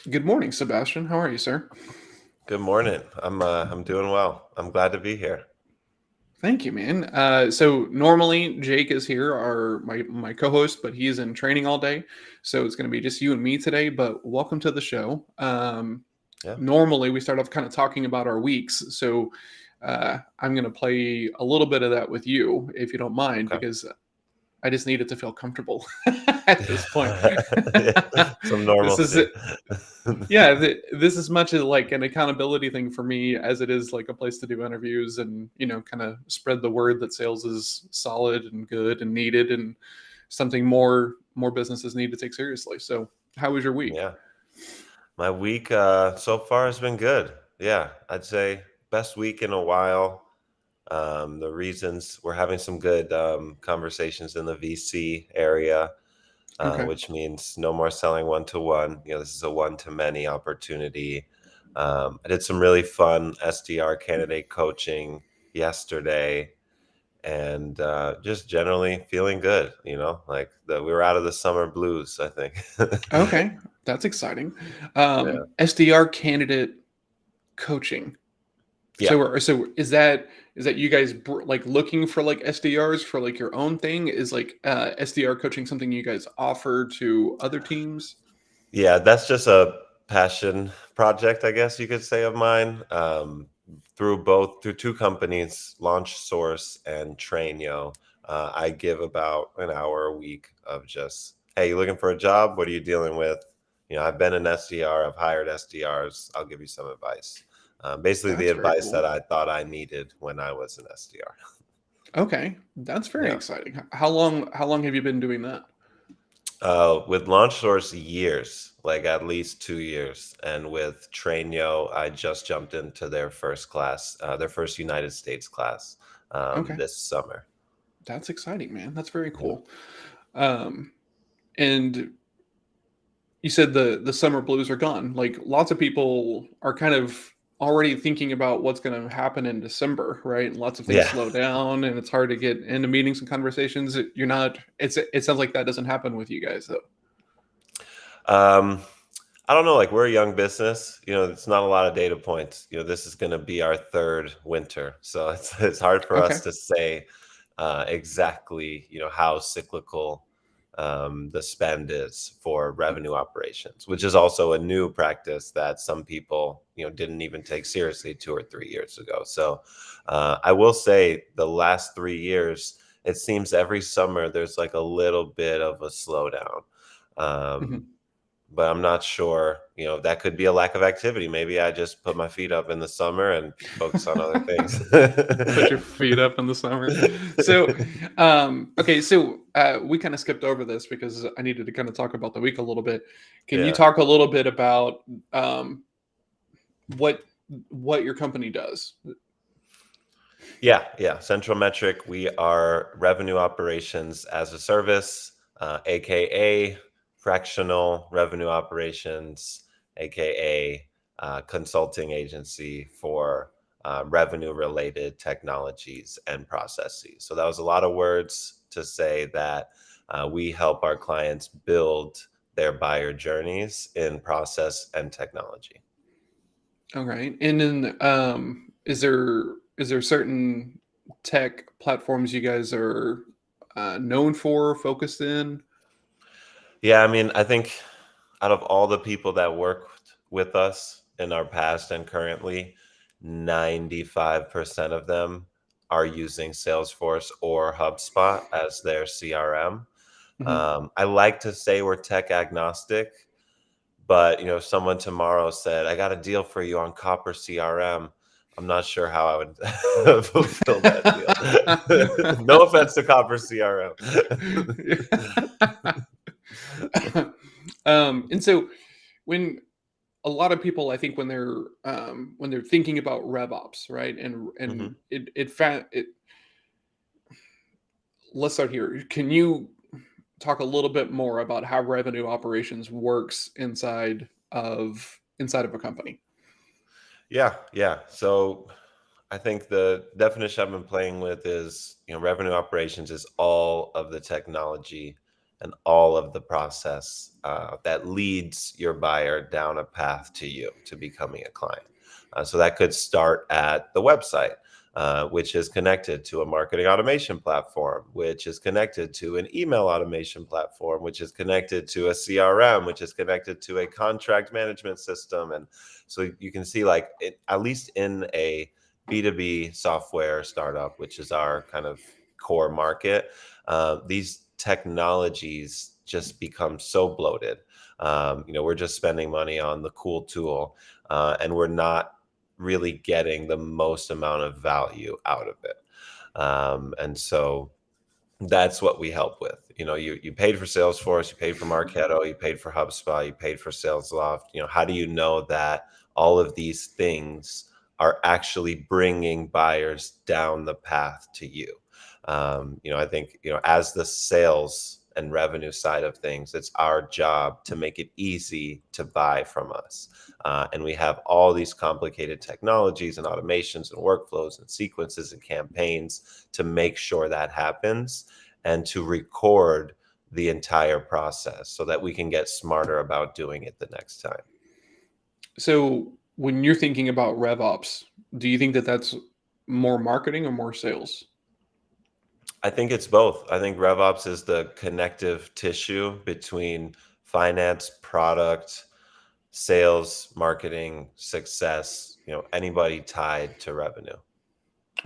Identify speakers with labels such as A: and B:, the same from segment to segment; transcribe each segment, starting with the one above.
A: Good morning, Sebastian. How are you, sir?
B: Good morning. I'm doing well. I'm glad to be here.
A: Thank you, man. So normally Jake is here, our my co-host, but he's in training all day, so it's going to be just you and me today. But welcome to the show.
B: Yeah.
A: Normally we start off kind of talking about our weeks, so I'm going to play a little bit of that with you, if you don't mind,
B: Okay.
A: because I just needed to feel comfortable at this point.
B: Yeah. Some
A: This is
B: normalcy.
A: yeah, this is much of like an accountability thing for me as it is like a place to do interviews and kind of spread the word that sales is solid and good and needed and something more businesses need to take seriously. So how was your week?
B: Yeah. My week so far has been good. Yeah, I'd say best week in a while. The reasons we're having some good conversations in the VC area,
A: Okay.
B: which means no more selling one to one. This is a one to many opportunity. I did some really fun SDR candidate coaching yesterday, and just generally feeling good. Like we were out of the summer blues, I think.
A: Okay, that's exciting.
B: Yeah.
A: SDR candidate coaching.
B: Yeah.
A: So is that you guys like looking for like SDRs for like your own thing? Is like SDR coaching something you guys offer to other teams?
B: Yeah, that's just a passion project, I guess you could say, of mine. Through two companies, Launch Source and Trainio, I give about an hour a week of just, hey, you looking for a job? What are you dealing with? I've been an SDR, I've hired SDRs. I'll give you some advice. Basically, the
A: That's very
B: advice that
A: cool.
B: I thought I needed when I was an SDR.
A: Okay, that's very
B: Yeah.
A: exciting. How long have you been doing that?
B: With Launch Source, years, like at least 2 years. And with Trainio, I just jumped into their first class, their first United States class
A: Okay,
B: this summer.
A: that's exciting, man. That's very
B: Yeah.
A: cool. Um, and you said the summer blues are gone. Like lots of people are kind of already thinking about what's going to happen in December, right? And lots of things
B: Yeah.
A: slow down, and it's hard to get into meetings and conversations. You're not. It sounds like that doesn't happen with you guys, though.
B: Um, I don't know. Like we're a young business. It's not a lot of data points. This is going to be our third winter, so it's hard for
A: Okay.
B: us to say exactly how cyclical the spend is for revenue operations, which is also a new practice that some people didn't even take seriously 2 or 3 years ago. So I will say the last 3 years, it seems every summer there's like a little bit of a slowdown. Um,
A: Mhm.
B: but I'm not sure, that could be a lack of activity. Maybe I just put my feet up in the summer and focus on other things.
A: Put your feet up in the summer. So, okay, so we kind of skipped over this because I needed to kind of talk about the week a little bit. Can you
B: Yeah.
A: talk a little bit about um, what what your company does?
B: Yeah. Yeah. Central Metric, we are revenue operations as a service, AKA fractional revenue operations, AKA consulting agency for revenue related technologies and processes. So that was a lot of words to say that we help our clients build their buyer journeys in process and technology.
A: Okay, and then is there certain tech platforms you guys are known for, focused in?
B: Yeah, I mean, I think out of all the people that worked with us in our past and currently, 95% of them are using Salesforce or HubSpot as their CRM.
A: Mhm.
B: I like to say we're tech agnostic, but if someone tomorrow said, "I got a deal for you on Copper CRM," I'm not sure how I would fulfill that deal. No offense to Copper CRM.
A: And so when a lot of people, I think, when they're thinking about RevOps, right, and
B: Mhm.
A: it let's start here. Can you talk a little bit more about how revenue operations works inside of a company?
B: Yeah, yeah. So I think the definition I've been playing with is, revenue operations is all of the technology and all of the process that leads your buyer down a path to you, to becoming a client. So that could start at the website, which is connected to a marketing automation platform, which is connected to an email automation platform, which is connected to a CRM, which is connected to a contract management system. And so you can see, like, at least in a B2B software startup, which is our kind of core market, these technologies just become so bloated. We're just spending money on the cool tool, and we're not really getting the most amount of value out of it. And so that's what we help with. You paid for Salesforce, you paid for Marketo, you paid for HubSpot, you paid for SalesLoft. How do you know that all of these things are actually bringing buyers down the path to you? I think, as the sales and revenue side of things, it's our job to make it easy to buy from us. And we have all these complicated technologies and automations and workflows and sequences and campaigns to make sure that happens, and to record the entire process so that we can get smarter about doing it the next time.
A: So when you're thinking about RevOps, do you think that that's more marketing or more sales?
B: I think it's both. I think RevOps is the connective tissue between finance, product, sales, marketing, success, anybody tied to revenue.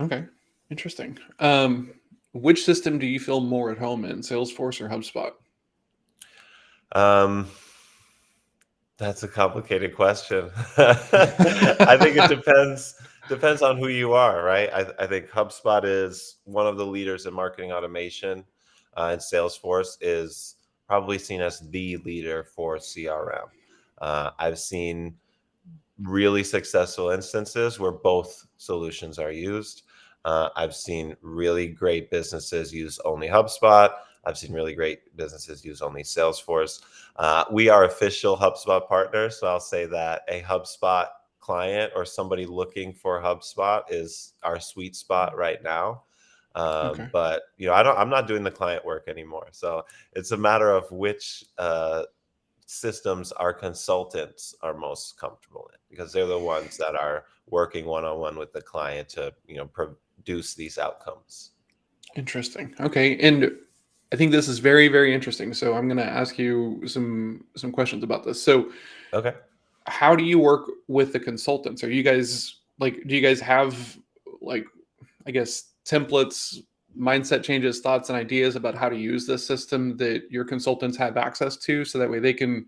A: Okay, interesting. Which system do you feel more at home in, Salesforce or HubSpot?
B: Um, that's a complicated question. I think it depends on who you are, right? I think HubSpot is one of the leaders in marketing automation, and Salesforce is probably seen as the leader for CRM. I've seen really successful instances where both solutions are used. I've seen really great businesses use only HubSpot. I've seen really great businesses use only Salesforce. We are official HubSpot partners, so I'll say that a HubSpot client or somebody looking for HubSpot is our sweet spot right now.
A: Okay,
B: But I'm not doing the client work anymore, so it's a matter of which systems our consultants are most comfortable in, because they're the ones that are working one-on-one with the client to produce these outcomes.
A: interesting. Okay, and I think this is very, very interesting. So I'm going to ask you some questions about this. So
B: Okay.
A: how do you work with the consultants? Are you guys like, do you guys have, like, I guess, templates, mindset changes, thoughts, and ideas about how to use this system that your consultants have access to, so that way they can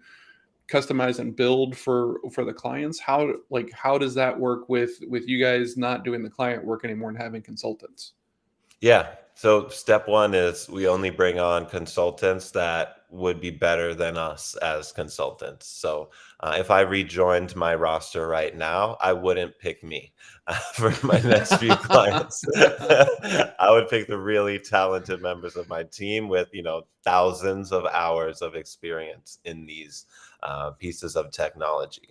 A: customize and build for the clients? How does that work with you guys not doing the client work anymore and having consultants?
B: Yeah. So step one is we only bring on consultants that would be better than us as consultants. So if I rejoined my roster right now, I wouldn't pick me for my next few clients. I would pick the really talented members of my team with, thousands of hours of experience in these pieces of technology.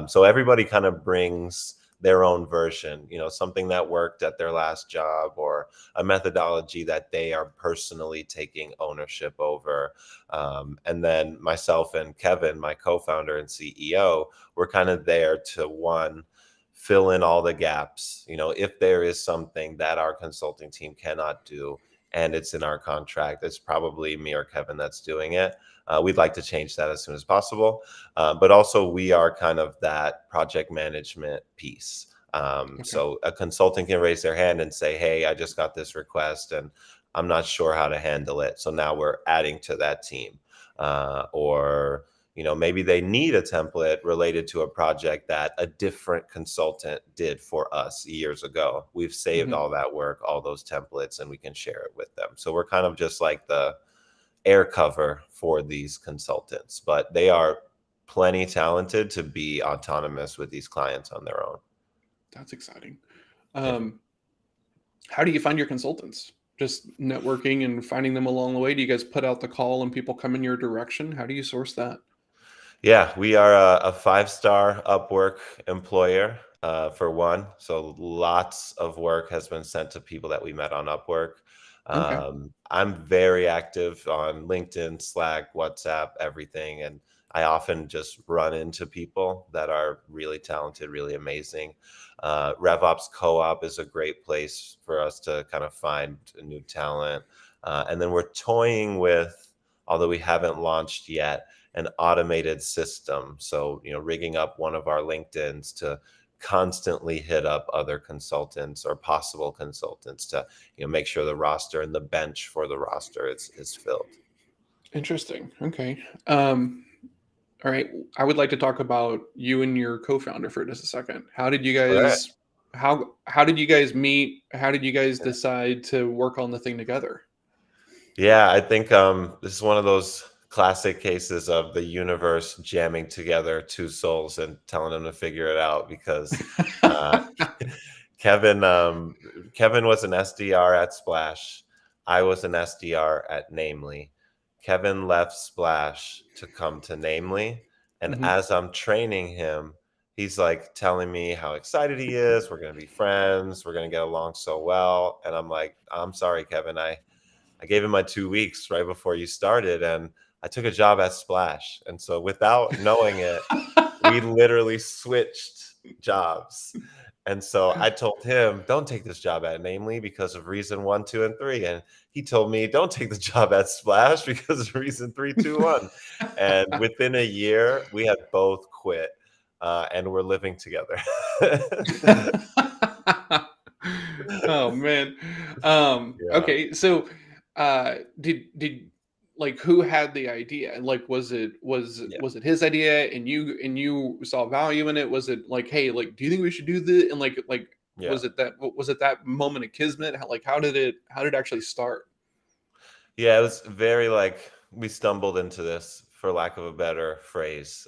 B: So everybody kind of brings their own version, something that worked at their last job, or a methodology that they are personally taking ownership over. And then myself and Kevin, my co-founder and CEO, we're kind of there to, one, fill in all the gaps. If there is something that our consulting team cannot do and it's in our contract, it's probably me or Kevin that's doing it. We'd like to change that as soon as possible. But also, we are kind of that project management piece.
A: Okay.
B: So a consultant can raise their hand and say, hey, I just got this request and I'm not sure how to handle it. So now we're adding to that team. Or maybe they need a template related to a project that a different consultant did for us years ago. We've saved all that work, all those templates, and we can share it with them. So we're kind of just like the air cover for these consultants, but they are plenty talented to be autonomous with these clients on their own.
A: That's exciting.
B: Yeah.
A: How do you find your consultants? Just networking and finding them along the way? Do you guys put out the call and people come in your direction? How do you source that?
B: Yeah, we are a 5-star Upwork employer, for one. So lots of work has been sent to people that we met on Upwork.
A: Okay.
B: I'm very active on LinkedIn, Slack, WhatsApp, everything. And I often just run into people that are really talented, really amazing. RevOps Co-op is a great place for us to kind of find a new talent. And then we're toying with, although we haven't launched yet, an automated system. So, rigging up one of our LinkedIns to constantly hit up other consultants or possible consultants to, make sure the roster and the bench for the roster is filled.
A: Interesting. Okay. All right. I would like to talk about you and your co-founder for just a second. How did you
B: All right.
A: guys how did you guys meet? How did you guys decide to work on the thing together?
B: Yeah, I think this is one of those classic cases of the universe jamming together two souls and telling them to figure it out because uh, Kevin Kevin was an SDR at Splash. I was an SDR at Namely. Kevin left Splash to come to Namely, and
A: Mhm.
B: as I'm training him, he's like telling me how excited he is. We're gonna be friends. We're gonna get along so well, and I'm like, I'm sorry, Kevin. I gave him my 2 weeks right before you started, and I took a job at Splash. And so, without knowing it, we literally switched jobs. And so I told him, don't take this job at Namely because of reason 1, 2, and 3. And he told me, don't take the job at Splash because of reason 3, 2, 1. And within a year, we had both quit and we're living together.
A: Oh man.
B: Yeah.
A: Okay, so did like who had the idea? Like
B: Yeah.
A: was it his idea and you saw value in it? Was it like, hey, like do you think we should do this? And like
B: Yeah.
A: was it that moment of kismet? How did it actually start?
B: Yeah, it was very like we stumbled into this, for lack of a better phrase.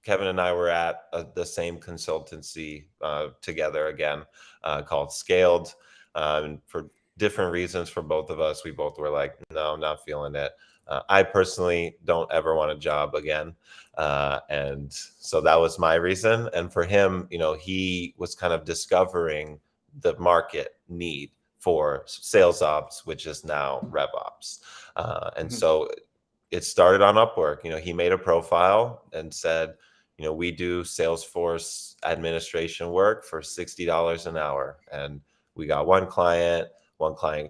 B: Kevin and I were at the same consultancy together again, called Scaled. And for different reasons for both of us, we both were like, no, I'm not feeling it. I personally don't ever want a job again. And so that was my reason. And for him, he was kind of discovering the market need for sales ops, which is now rev ops. And
A: Mhm.
B: so it started on Upwork. He made a profile and said, we do Salesforce administration work for $60 an hour. And we got one client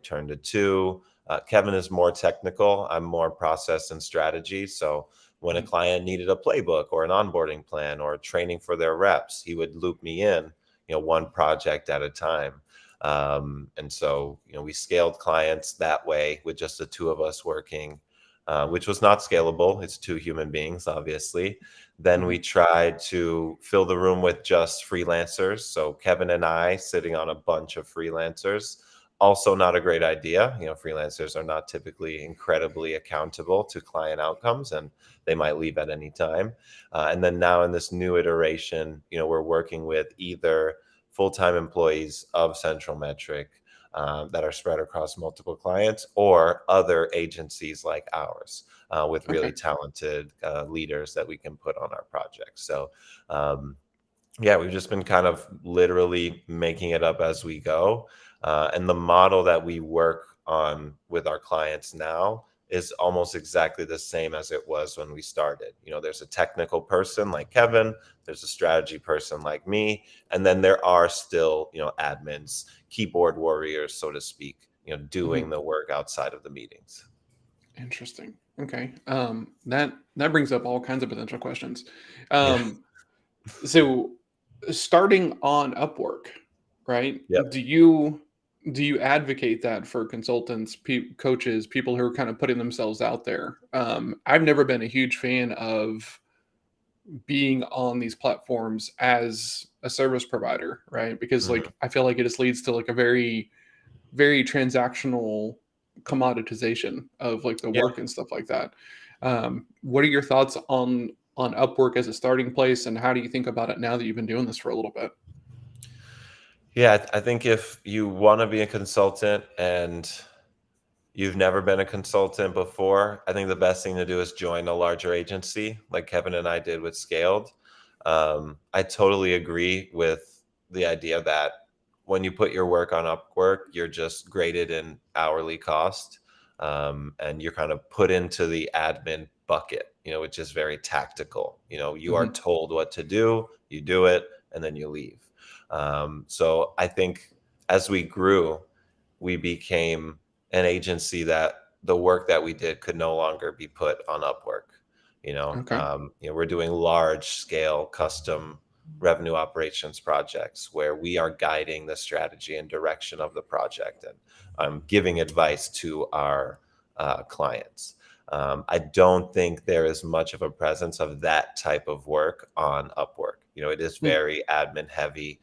B: turned to two. Kevin is more technical. I'm more process and strategy. So when a
A: Mhm.
B: client needed a playbook or an onboarding plan or training for their reps, he would loop me in, one project at a time. And so, we scaled clients that way with just the two of us working, which was not scalable. It's two human beings, obviously. Then we
A: Mhm.
B: tried to fill the room with just freelancers. So Kevin and I sitting on a bunch of freelancers. Also, not a great idea. Freelancers are not typically incredibly accountable to client outcomes, and they might leave at any time. And then now in this new iteration, we're working with either full-time employees of Central Metric that are spread across multiple clients or other agencies like ours with really
A: Okay.
B: talented leaders that we can put on our projects. So, yeah, we've just been kind of literally making it up as we go. And the model that we work on with our clients now is almost exactly the same as it was when we started. There's a technical person like Kevin, there's a strategy person like me, and then there are still, admins, keyboard warriors, so to speak, doing
A: Mhm.
B: the work outside of the meetings.
A: Interesting. Okay. That brings up all kinds of potential questions.
B: Yeah.
A: Um, so starting on Upwork, right?
B: Yep.
A: Do you advocate that for consultants, coaches, people who are kind of putting themselves out there? I've never been a huge fan of being on these platforms as a service provider, right? Because
B: Mhm.
A: like I feel like it just leads to like a very transactional commoditization of like the
B: Yeah.
A: work and stuff like that. What are your thoughts on Upwork as a starting place, and how do you think about it now that you've been doing this for a little bit?
B: Yeah, I think if you want to be a consultant and you've never been a consultant before, I think the best thing to do is join a larger agency like Kevin and I did with Scaled. I totally agree with the idea that when you put your work on Upwork, you're just graded in hourly cost, and you're kind of put into the admin bucket, which is very tactical. You are
A: Hmm.
B: told what to do, you do it, and then you leave. So I think as we grew, we became an agency that the work that we did could no longer be put on Upwork.
A: Okay.
B: We're doing large scale custom revenue operations projects where we are guiding the strategy and direction of the project and giving advice to our clients. I don't think there is much of a presence of that type of work on Upwork. It is
A: Mm.
B: very admin heavy.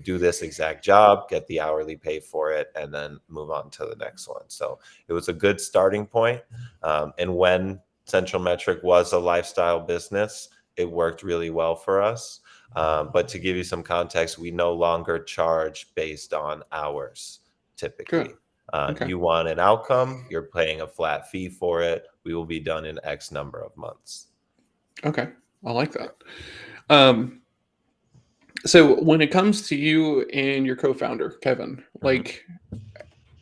B: Do this exact job, get the hourly pay for it, and then move on to the next one. So it was a good starting point. And when Central Metric was a lifestyle business, it worked really well for us. But to give you some context, we no longer charge based on hours
A: Good.
B: typically.
A: Okay.
B: You want an outcome, you're paying a flat fee for it. We will be done in X number of months.
A: Okay. I like that. Um, so when it comes to you and your co-founder, Kevin,
B: Mhm.
A: like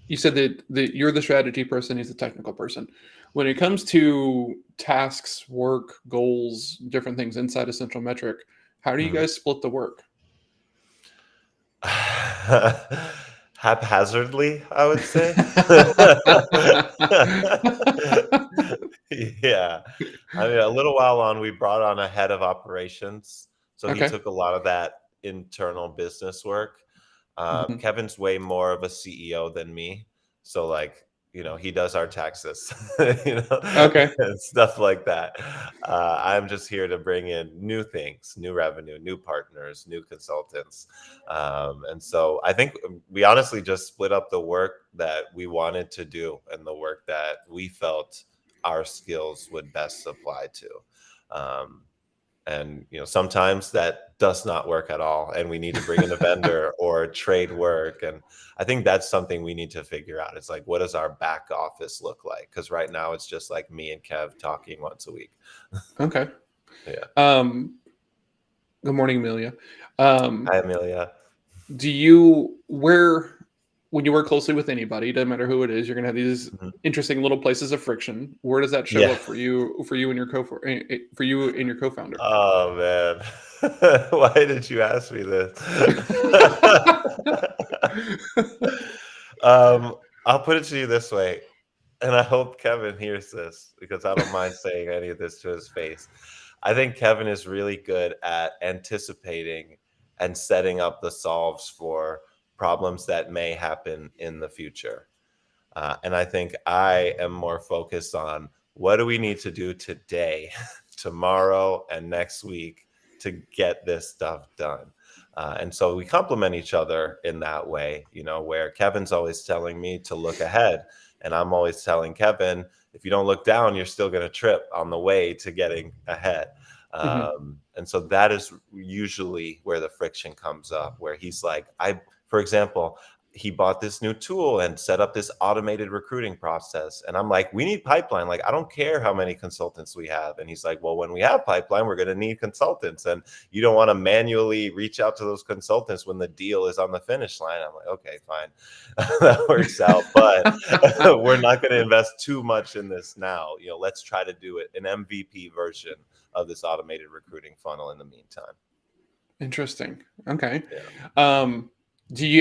A: you said that you're the strategy person, he's the technical person. When it comes to tasks, work, goals, different things inside of Central Metric, how do you
B: Mhm.
A: guys split the work?
B: Haphazardly, I would say. Yeah. I mean, a little while on, we brought on a head of operations. So he
A: Okay.
B: took a lot of that internal business work.
A: Mhm.
B: Kevin's way more of a CEO than me. So, like, he does our taxes,
A: Okay.
B: and stuff like that. I'm just here to bring in new things, new revenue, new partners, new consultants. And so I think we honestly just split up the work that we wanted to do and the work that we felt our skills would best apply to. Um, and sometimes that does not work at all, and we need to bring in a vendor or trade work. And I think that's something we need to figure out. It's like, what does our back office look like? Because right now it's just like me and Kev talking once a week.
A: Okay.
B: Yeah.
A: Um, good morning, Amelia.
B: Hi,
A: Um,
B: Amelia.
A: do you where when you work closely with anybody, doesn't matter who it is, you're gonna have these
B: Mhm.
A: interesting little places of friction. Where does that show
B: Yeah.
A: up for you and your for you and your co-founder?
B: Oh man. Why did you ask me this? I'll put it to you this way, and I hope Kevin hears this because I don't mind saying any of this to his face. I think Kevin is really good at anticipating and setting up the solves for problems that may happen in the future. And I think I am more focused on what do we need to do today, tomorrow, and next week to get this stuff done. And so we complement each other in that way, where Kevin's always telling me to look ahead. And I'm always telling Kevin, if you don't look down, you're still going to trip on the way to getting ahead.
A: Mhm.
B: And so that is usually where the friction comes up, where he's like, for example, he bought this new tool and set up this automated recruiting process. And I'm like, we need pipeline. Like, I don't care how many consultants we have. And he's like, well, when we have pipeline, we're going to need consultants. And you don't want to manually reach out to those consultants when the deal is on the finish line. I'm like, okay, fine. That works out. But we're not going to invest too much in this now. Let's try to do it an MVP version of this automated recruiting funnel in the meantime.
A: Interesting. Okay.
B: Yeah.
A: Um,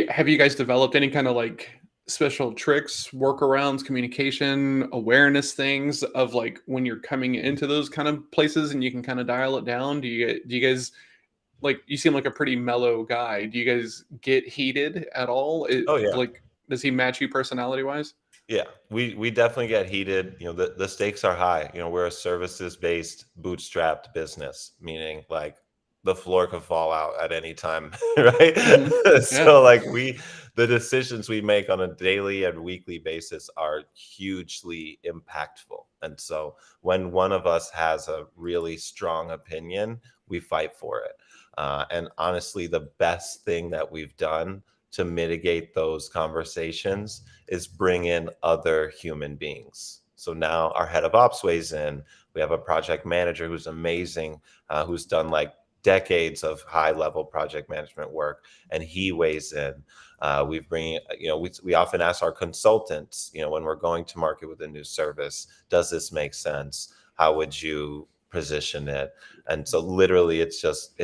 A: have you guys developed any kind of like special tricks, workarounds, communication, awareness things of like when you're coming into those kind of places and you can kind of dial it down? Do you guys like you seem like a pretty mellow guy. Do you guys get heated at all?
B: Oh yeah.
A: Like does he match you personality wise?
B: Yeah, we definitely get heated. The stakes are high. We're a services based bootstrapped business, meaning like the floor could fall out at any time, right?
A: Hmm. Yeah.
B: So like the decisions we make on a daily and weekly basis are hugely impactful. And so when one of us has a really strong opinion, we fight for it. And honestly, the best thing that we've done to mitigate those conversations is bring in other human beings. So now our head of ops weighs in. We have a project manager who's amazing, who's done like decades of high level project management work, and he weighs in. We bring, we often ask our consultants, when we're going to market with a new service, does this make sense? How would you position it? And so literally it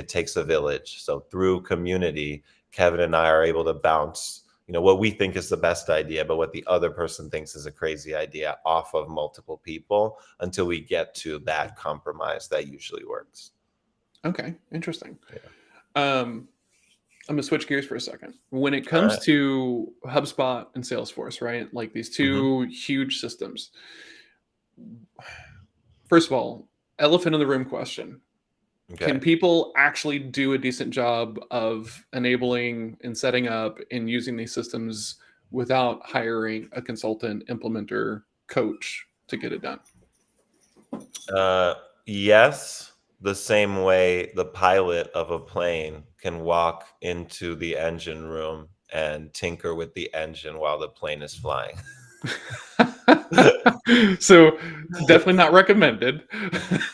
B: takes a village. So through community, Kevin and I are able to bounce, what we think is the best idea, but what the other person thinks is a crazy idea off of multiple people until we get to that compromise that usually works.
A: Okay, interesting.
B: Yeah.
A: Um, I'm gonna switch gears for a second. When it
B: All
A: comes
B: right.
A: to HubSpot and Salesforce, right? Like these
B: Mhm.
A: two huge systems. First of all, elephant in the room question. Can
B: Okay.
A: people actually do a decent job of enabling and setting up and using these systems without hiring a consultant, implementer, coach to get it done?
B: Uh, yes, the same way the pilot of a plane can walk into the engine room and tinker with the engine while the plane is flying.
A: So definitely not recommended.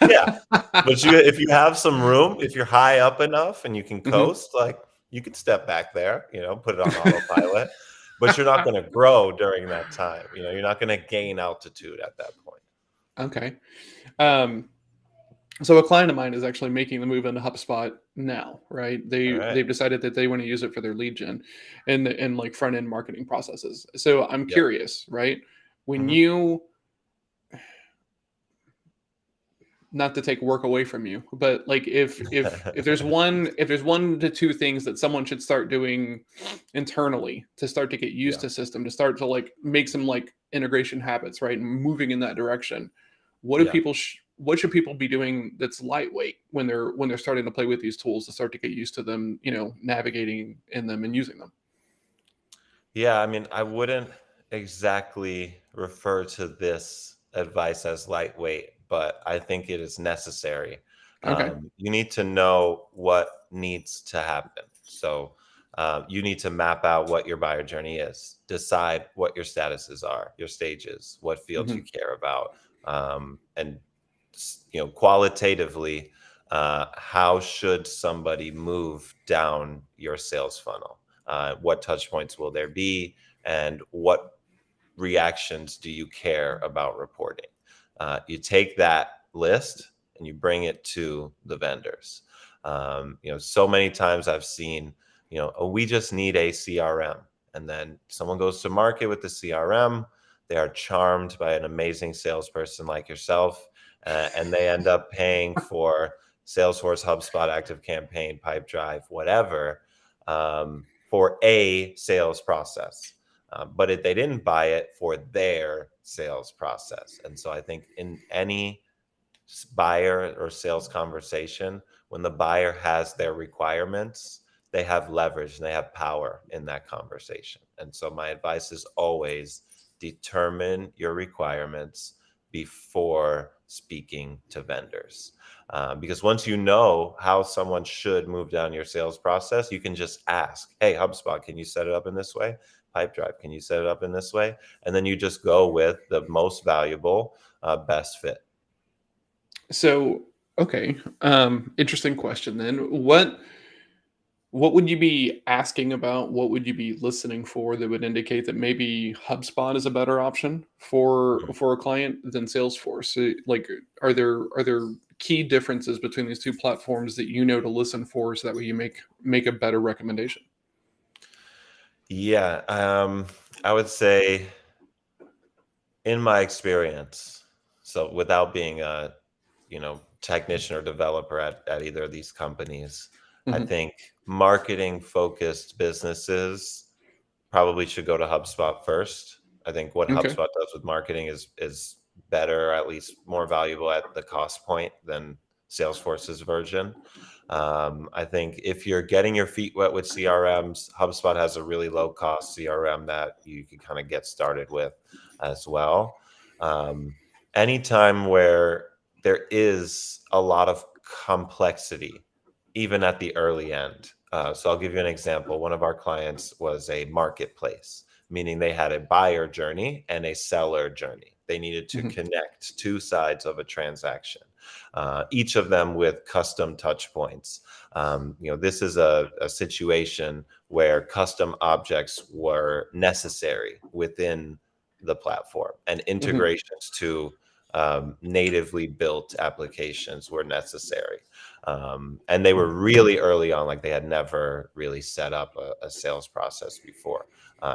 B: Yeah, but if you have some room, if you're high up enough and you can
A: Mhm.
B: coast, like, you could step back there, put it on autopilot, but you're not gonna grow during that time, you're not gonna gain altitude at that point.
A: Okay.
B: Yeah.
A: Um, so a client of mine is actually making the move into HubSpot now, right?
B: Alright.
A: They've decided that they want to use it for their lead gen and like front end marketing processes. So I'm
B: Yep.
A: curious, right? When
B: Mhm.
A: you, not to take work away from you, but like if there's one to two things that someone should start doing internally to start to get used
B: Yeah.
A: to system, to start to like make some like integration habits, right, and moving in that direction,
B: Yeah.
A: what should people be doing that's lightweight when they're starting to play with these tools to start to get used to them, navigating in them and using them?
B: Yeah, I mean, I wouldn't exactly refer to this advice as lightweight, but I think it is necessary.
A: Okay.
B: You need to know what needs to happen. So you need to map out what your buyer journey is, decide what your statuses are, your stages, what fields you
A: Hmm.
B: care about, and qualitatively, how should somebody move down your sales funnel? What touch points will there be, and what reactions do you care about reporting? You take that list and you bring it to the vendors. So many times I've seen, oh, we just need a CRM. And then someone goes to market with the CRM. They are charmed by an amazing salesperson like yourself, and they end up paying for Salesforce, HubSpot, ActiveCampaign, Pipedrive, whatever, for a sales process. But they didn't buy it for their sales process. And so I think in any buyer or sales conversation, when the buyer has their requirements, they have leverage and they have power in that conversation. And so my advice is always determine your requirements before speaking to vendors. Because once you know how someone should move down your sales process, you can just ask, hey, HubSpot, can you set it up in this way? Pipedrive, can you set it up in this way? And then you just go with the most valuable, best fit.
A: So, okay, interesting question then. What would you be asking about? What would you be listening for that would indicate that maybe HubSpot is a better option for a client than Salesforce? Like, are there key differences between these two platforms that you know to listen for, so that way you make a better recommendation?
B: Yeah, I would say in my experience, so without being a, technician or developer at either of these companies, I
A: Hmm.
B: think marketing focused businesses probably should go to HubSpot first. I think what
A: Okay.
B: HubSpot does with marketing is better, or at least more valuable at the cost point than Salesforce's version. I think if you're getting your feet wet with CRMs, HubSpot has a really low cost CRM that you can kind of get started with as well. Um, Anytime where there is a lot of complexity, even at the early end. So I'll give you an example. One of our clients was a marketplace, meaning they had a buyer journey and a seller journey. They needed to
A: Hmm.
B: connect two sides of a transaction. each of them with custom touch points. This is a situation where custom objects were necessary within the platform, and
A: Hmm.
B: integrations to natively built applications were necessary. And they were really early on, like they had never really set up a sales process before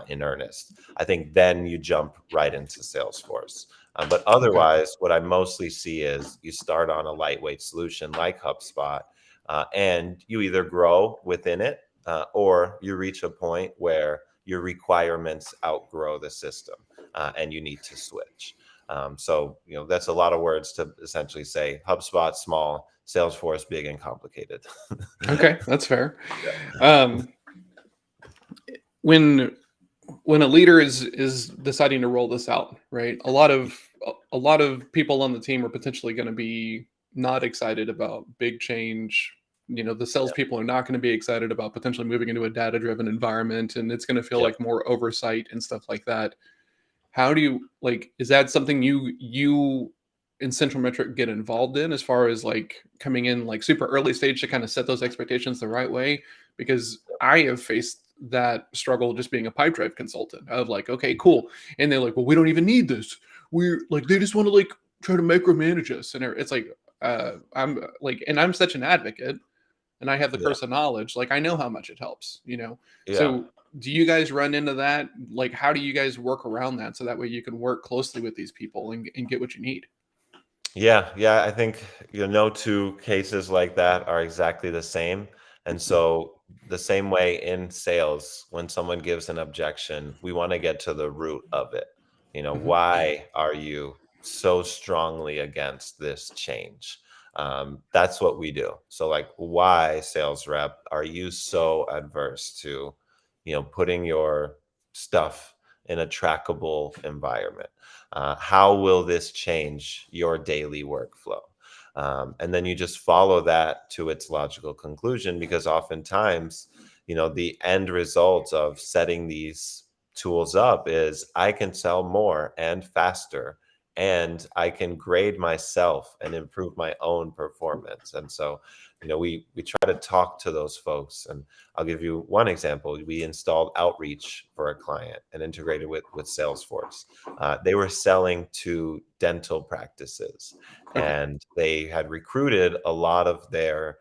B: in earnest. I think then you jump right into Salesforce. But
A: Okay.
B: otherwise, what I mostly see is you start on a lightweight solution like HubSpot, and you either grow within it, or you reach a point where your requirements outgrow the system, and you need to switch. So, that's a lot of words to essentially say HubSpot small, Salesforce big and complicated.
A: Okay, that's fair.
B: Yeah.
A: Um, when when a leader is deciding to roll this out, right? A lot of people on the team are potentially going to be not excited about big change. The
B: Yeah.
A: salespeople are not going to be excited about potentially moving into a data-driven environment, and it's going to feel
B: Yep.
A: like more oversight and stuff like that. How do you like? Is that something you in Central Metric get involved in as far as like coming in like super early stage to kind of set those expectations the right way? Because I have faced that struggle just being a pipe drive consultant of like, okay, cool, and they're like, well, we don't even need this. We're like, they just want to like try to micromanage us, and it's like, I'm like, and I'm such an advocate and I have the
B: Yeah.
A: curse of knowledge, like I know how much it helps.
B: Yeah.
A: So do you guys run into that? Like, how do you guys work around that so that way you can work closely with these people and get what you need?
B: Yeah, yeah, I think no two cases like that are exactly the same. And so the same way in sales, when someone gives an objection, we want to get to the root of it.
A: Hmm.
B: Why are you so strongly against this change? That's what we do. So like, why, sales rep, are you so adverse to, putting your stuff in a trackable environment? How will this change your daily workflow? And then you just follow that to its logical conclusion, because oftentimes, the end result of setting these tools up is I can sell more and faster, and I can grade myself and improve my own performance. And so, we try to talk to those folks. And I'll give you one example. We installed Outreach for a client and integrated with Salesforce. They were selling to dental practices,
A: Okay.
B: and they had recruited a lot of their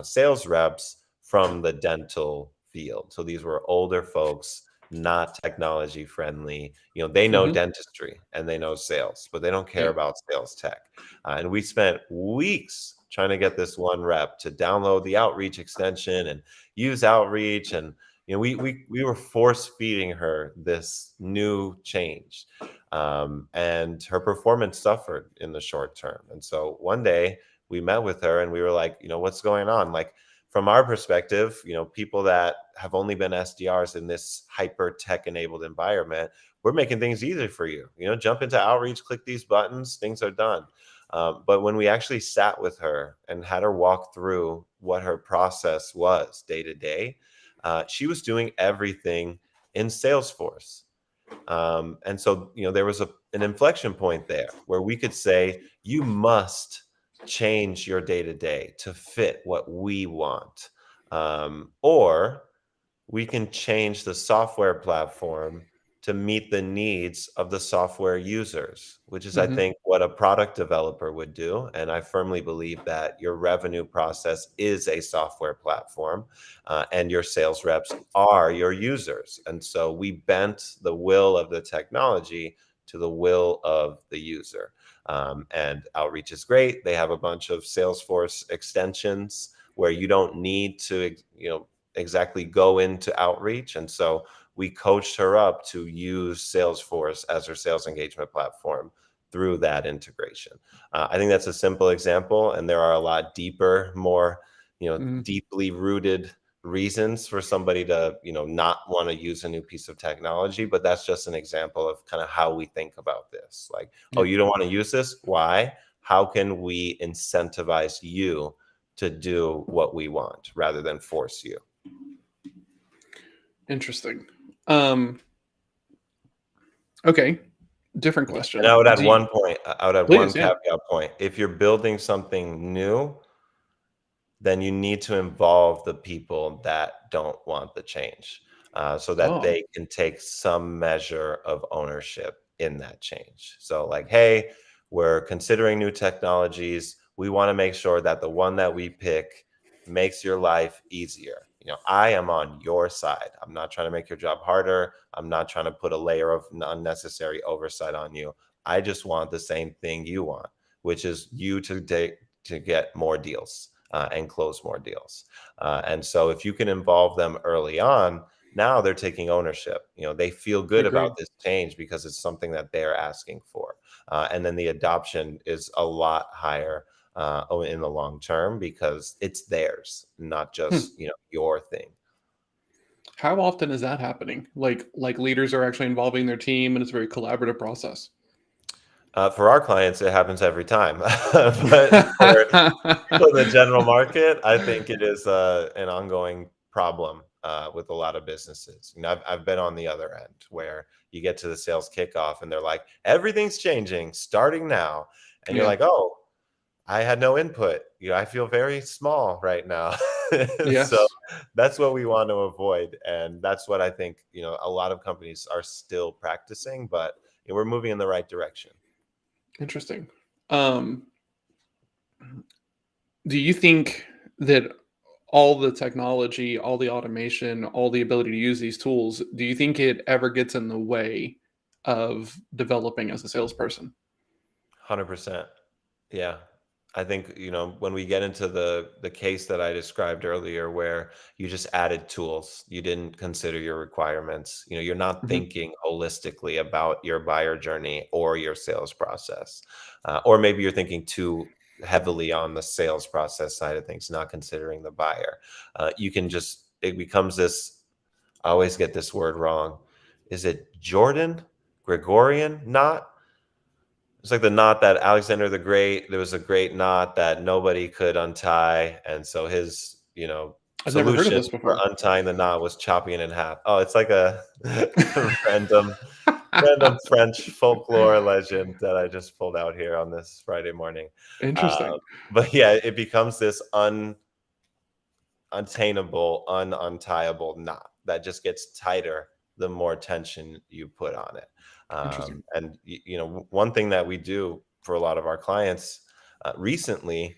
B: sales reps from the dental field. So these were older folks, not technology friendly. They know
A: Hmm.
B: dentistry and they know sales, but they don't care
A: Yeah.
B: about sales tech. And we spent weeks trying to get this one rep to download the Outreach extension and use Outreach. And we were force feeding her this new change, and her performance suffered in the short term. And so one day we met with her and we were like, what's going on? Like, from our perspective, people that have only been SDRs in this hyper tech enabled environment, we're making things easier for you. Jump into Outreach, click these buttons, things are done. But when we actually sat with her and had her walk through what her process was day to day, she was doing everything in Salesforce. And so, there was an inflection point there where we could say, you must change your day to day to fit what we want. Or we can change the software platform to meet the needs of the software users, which is, I
A: Hmm.
B: think, what a product developer would do. And I firmly believe that your revenue process is a software platform, and your sales reps are your users. And so we bent the will of the technology to the will of the user. And Outreach is great. They have a bunch of Salesforce extensions where you don't need to, exactly go into Outreach. And so we coached her up to use Salesforce as her sales engagement platform through that integration. I think that's a simple example, and there are a lot deeper, more
A: Hmm.
B: deeply rooted reasons for somebody to not want to use a new piece of technology. But that's just an example of kind of how we think about this. Like, oh,
A: Yeah.
B: you don't want to use this? Why? How can we incentivize you to do what we want rather than force you?
A: Interesting. Um, okay. Different
B: And I
A: question.
B: would add one point. I would add one
A: Please, yeah.
B: caveat point. If you're building something new, then you need to involve the people that don't want the change, so that
A: Oh,
B: they can take some measure of ownership in that change. So, like, hey, we're considering new technologies. We want to make sure that the one that we pick makes your life easier. I am on your side. I'm not trying to make your job harder. I'm not trying to put a layer of unnecessary oversight on you. I just want the same thing you want, which is you to get more deals and close more deals. And so if you can involve them early on, now they're taking ownership. They feel good about
A: agreed.
B: this change because it's something that they're asking for. And then the adoption is a lot higher in the long term because it's theirs, not
A: Hmm.
B: just your thing.
A: How often is that happening? Like leaders are actually involving their team, and it's a very collaborative process.
B: For our clients, it happens every time, but for the general market, I think it is an ongoing problem with a lot of businesses. I've been on the other end where you get to the sales kickoff and they're like, everything's changing starting now. And you're
A: Yeah.
B: like, oh, I had no input. I feel very small right now. So
A: Yes.
B: that's what we want to avoid. And that's what I think, a lot of companies are still practicing, but we're moving in the right direction.
A: Interesting. Um, do you think that all the technology, all the automation, all the ability to use these tools, do you think it ever gets in the way of developing as a salesperson?
B: 100%. Yeah. I think, when we get into the case that I described earlier where you just added tools, you didn't consider your requirements, you're not
A: Mhm.
B: thinking holistically about your buyer journey or your sales process. Or maybe you're thinking too heavily on the sales process side of things, not considering the buyer. It becomes this, I always get this word wrong. Is it Gregorian knot? It's like the knot that Alexander the Great, there was a great knot that nobody could untie. And so his,
A: I've never heard of
B: solution
A: this
B: for
A: before.
B: untying the knot was chopping it in half. Oh, it's like a random, random French folklore legend that I just pulled out here on this Friday morning. Uh,
A: Interesting.
B: but yeah, it becomes this unattainable, untieable knot that just gets tighter the more tension you put on it.
A: Interesting.
B: And one thing that we do for a lot of our clients recently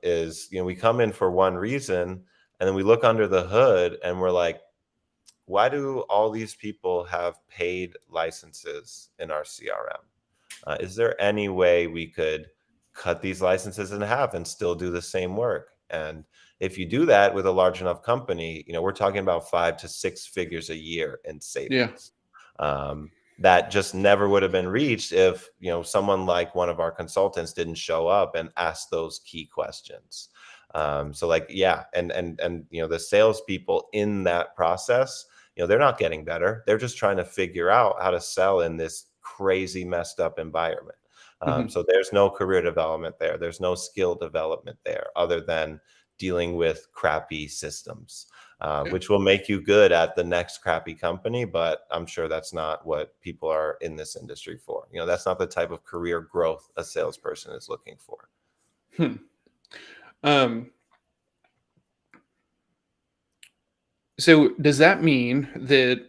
B: is we come in for one reason, and then we look under the hood and we're like, why do all these people have paid licenses in our CRM? Is there any way we could cut these licenses in half and still do the same work? And if you do that with a large enough company, we're talking about 5 to 6 figures a year in
A: Yeah.
B: savings. That just never would have been reached if someone like one of our consultants didn't show up and ask those key questions. So like, yeah, and the salespeople in that process, they're not getting better. They're just trying to figure out how to sell in this crazy messed up environment.
A: Mhm.
B: So there's no career development there. There's no skill development there other than dealing with crappy systems,
A: Yeah.
B: which will make you good at the next crappy company. But I'm sure that's not what people are in this industry for. That's not the type of career growth a salesperson is looking for.
A: Hmm. Um, so does that mean that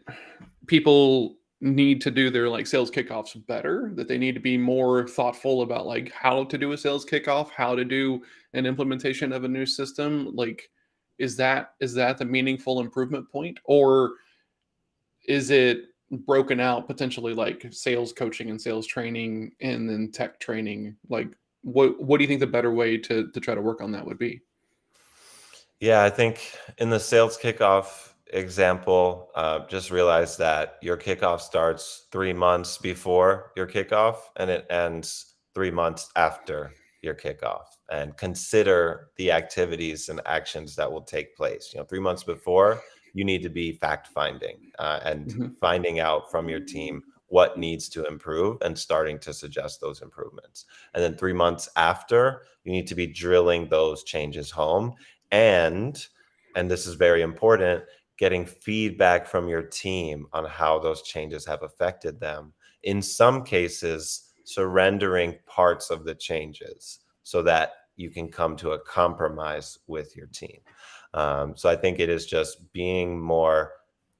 A: people need to do their like sales kickoffs better, that they need to be more thoughtful about like how to do a sales kickoff, how to do an implementation of a new system? Like, is that the meaningful improvement point, or is it broken out potentially like sales coaching and sales training and then tech training? Like, what do you think the better way to try to work on that would be?
B: Yeah, I think in the sales kickoff example, just realize that your kickoff starts 3 months before your kickoff and it ends 3 months after your kickoff. And consider the activities and actions that will take place. 3 months before, you need to be fact finding and
A: Mhm.
B: finding out from your team what needs to improve and starting to suggest those improvements. And then 3 months after, you need to be drilling those changes home and this is very important, getting feedback from your team on how those changes have affected them In some cases, surrendering parts of the changes so that you can come to a compromise with your team. So I think it is just being more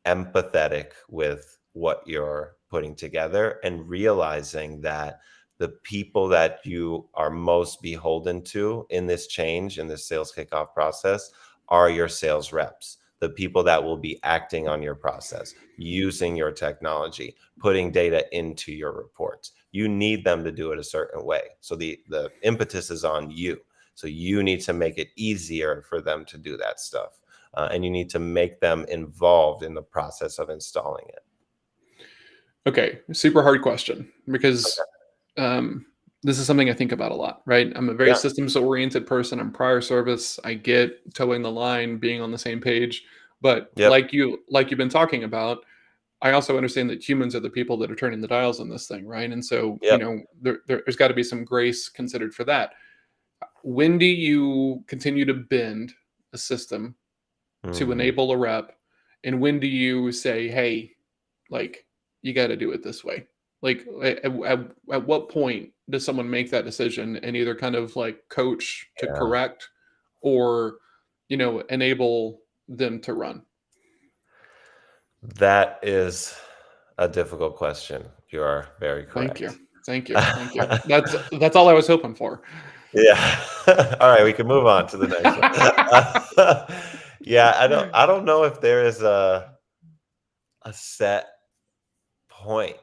B: empathetic with what you're putting together and realizing that the people that you are most beholden to in this change, in this sales kickoff process, are your sales reps, the people that will be acting on your process, using your technology, putting data into your reports. You need them to do it a certain way. So the impetus is on you. So you need to make it easier for them to do that stuff. And you need to make them involved in the process of installing it.
A: Okay, super hard question because this is something I think about a lot, right? I'm a very
B: Yeah.
A: systems oriented person. I'm prior service. I get towing the line, being on the same page. But
B: Yep.
A: like you've been talking about, I also understand that humans are the people that are turning the dials on this thing, right? And so,
B: Yep.
A: there's got to be some grace considered for that. When do you continue to bend a system to
B: Mhm.
A: enable a rep, and when do you say, "Hey, like you got to do it this way"? Like at what point does someone make that decision and either kind of like coach to
B: Yeah.
A: correct or enable them to run?
B: That is a difficult question. You are very
A: Thank you.
B: correct.
A: Thank you. Thank you. That's all I was hoping for.
B: Yeah. All right, we can move on to the next one. Yeah, I don't know if there is a set point,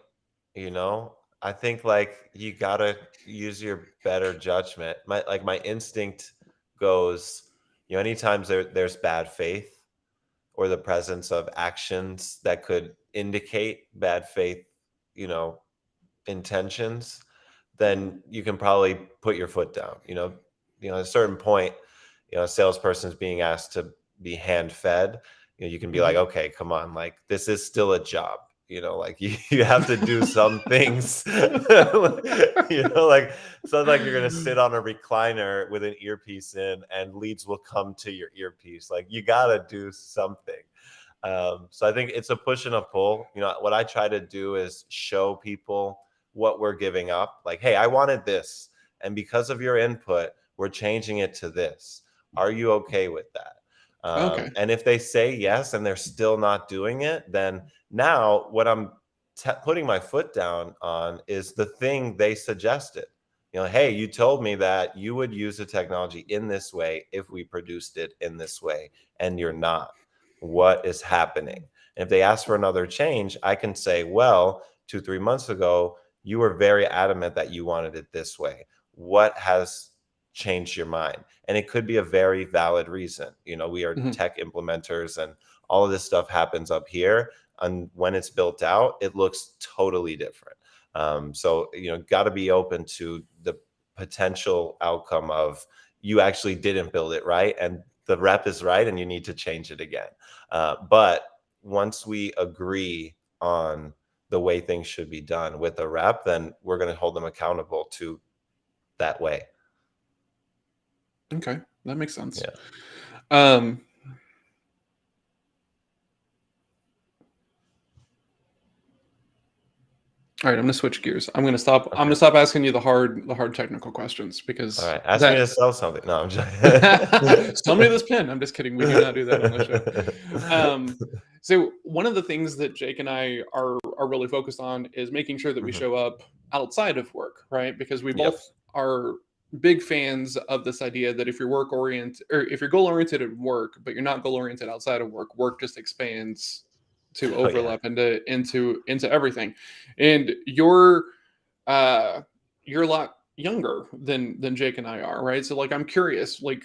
B: you know? I think like you gotta use your better judgment. My instinct goes, anytime there's bad faith or the presence of actions that could indicate bad faith, you know, intentions, then you can probably put your foot down. At a certain point, a salesperson is being asked to be hand fed. You can be like,
A: Mhm.
B: okay, come on, like this is still a job. Like you have to do some things. Like it's not like you're gonna sit on a recliner with an earpiece in and leads will come to your earpiece. Like you gotta do something. So I think it's a push and a pull. What I try to do is show people what we're giving up. Like, hey, I wanted this. And because of your input, we're changing it to this. Are you okay with that?
A: Okay.
B: And if they say yes and they're still not doing it, then now what I'm putting my foot down on is the thing they suggested. Hey, you told me that you would use the technology in this way if we produced it in this way, and you're not. What is happening? And if they ask for another change, I can say, well, 2, 3 months ago, you were very adamant that you wanted it this way. What has changed your mind? And it could be a very valid reason. We are
A: Mhm.
B: tech implementers and all of this stuff happens up here. And when it's built out, it looks totally different. So, got to be open to the potential outcome of you actually didn't build it right. And the rep is right and you need to change it again. But once we agree on the way things should be done with a rep, then we're going to hold them accountable to that way.
A: Okay, that makes sense.
B: Yeah.
A: Um, all right, I'm gonna switch gears. I'm
B: Okay.
A: gonna stop asking you the hard technical questions
B: All
A: because
B: right. Ask me
A: that
B: to sell something. No, I'm
A: sell me this pen. I'm just kidding. We do not do that on the show. Um, so one of the things that Jake and I are really focused on is making sure that we
B: Mhm.
A: show up outside of work, right? Because we
B: Yep.
A: both are big fans of this idea that if you're work oriented or if you're goal oriented at work, but you're not goal oriented outside of work, work just expands to
B: Oh yeah.
A: overlap into everything. And uh you're a lot younger than Jake and I are, right? So like I'm curious, like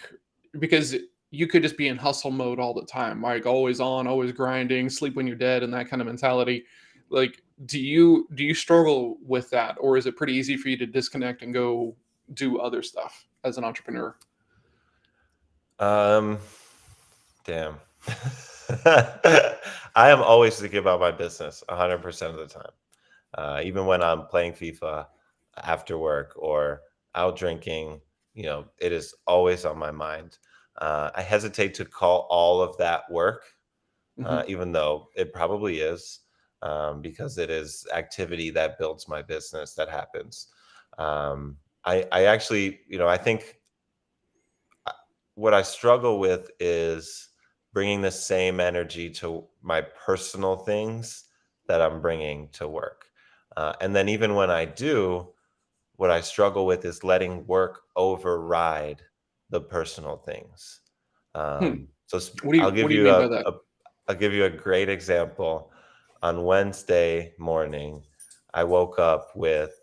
A: because you could just be in hustle mode all the time, like always on, always grinding, sleep when you're dead, and that kind of mentality. Like, do you struggle with that, or is it pretty easy for you to disconnect and go do other stuff as an entrepreneur?
B: Um, damn. I am always thinking about my business 100% of the time. Even when I'm playing FIFA after work or out drinking, it is always on my mind. I hesitate to call all of that work,
A: Hmm.
B: even though it probably is. because it is activity that builds my business that happens. I actually, I think what I struggle with is bringing the same energy to my personal things that I'm bringing to work. And then even when I do, what I struggle with is letting work override the personal things.
A: Hmm. What do
B: I'll
A: you
B: give you
A: mean by that?
B: I'll give you a great example. On Wednesday morning, I woke up with